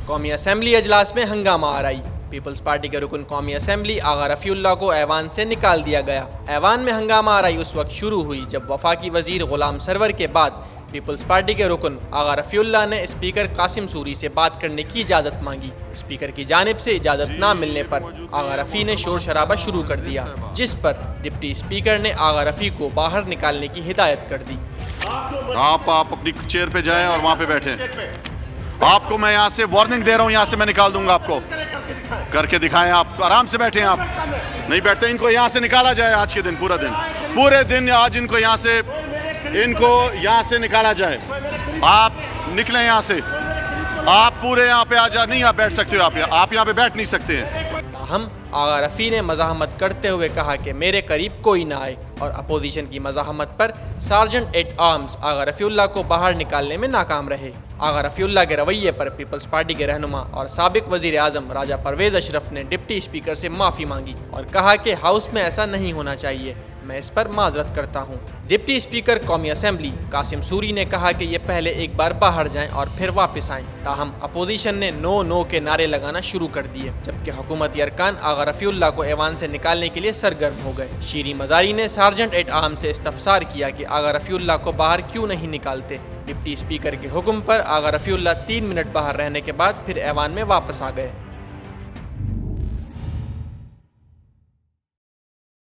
قومی اسمبلی اجلاس میں ہنگامہ آرائی۔ پیپلز پارٹی کے رکن قومی اسمبلی آغا رفیع اللہ کو ایوان سے نکال دیا گیا۔ ایوان میں ہنگامہ آرائی اس وقت شروع ہوئی جب وفاقی وزیر غلام سرور کے بعد پیپلز پارٹی کے رکن آغا رفیع اللہ نے اسپیکر قاسم سوری سے بات کرنے کی اجازت مانگی۔ اسپیکر کی جانب سے اجازت نہ ملنے پر آغا رفیع نے شور شرابہ شروع کر دیا، جس پر ڈپٹی اسپیکر نے آغا رفیع کو باہر نکالنے کی ہدایت کر دی۔ آپ اپنی چیئر پہ جائیں اور وہاں پہ بیٹھیں۔ آپ کو میں یہاں سے وارننگ دے رہا ہوں، یہاں سے میں نکال دوں گا آپ کو۔ کر کے دکھائیں، آپ آرام سے بیٹھیں۔ آپ نہیں بیٹھتے، ان کو یہاں سے نکالا جائے آج کے دن، پورے دن آج ان کو یہاں سے نکالا جائے۔ آپ نکلیں یہاں سے، آپ پورے یہاں پہ آ جا نہیں، آپ بیٹھ سکتے ہو، آپ یہاں پہ بیٹھ نہیں سکتے ہیں۔ تاہم آغا رفیع نے مزاحمت کرتے ہوئے کہا کہ میرے قریب کوئی نہ آئے، اور اپوزیشن کی مزاحمت پر سارجنٹ ایٹ آرمز آغا رفیع اللہ کو باہر نکالنے میں ناکام رہے۔ آغا رفیع اللہ کے رویے پر پیپلز پارٹی کے رہنما اور سابق وزیر اعظم راجہ پرویز اشرف نے ڈپٹی اسپیکر سے معافی مانگی اور کہا کہ ہاؤس میں ایسا نہیں ہونا چاہیے، میں اس پر معذرت کرتا ہوں۔ ڈپٹی اسپیکر قومی اسمبلی قاسم سوری نے کہا کہ یہ پہلے ایک بار باہر جائیں اور پھر واپس آئیں، تاہم اپوزیشن نے نو نو کے نعرے لگانا شروع کر دیے، جبکہ حکومتی ارکان آغا رفیع اللہ کو ایوان سے نکالنے کے لیے سرگرم ہو گئے۔ شیریں مزاری نے سارجنٹ ایٹ آرم سے استفسار کیا کہ آغا رفیع اللہ کو باہر کیوں نہیں نکالتے۔ ڈپٹی اسپیکر کے حکم پر آغا رفیع اللہ 3 منٹ باہر رہنے کے بعد پھر ایوان میں واپس آ گئے۔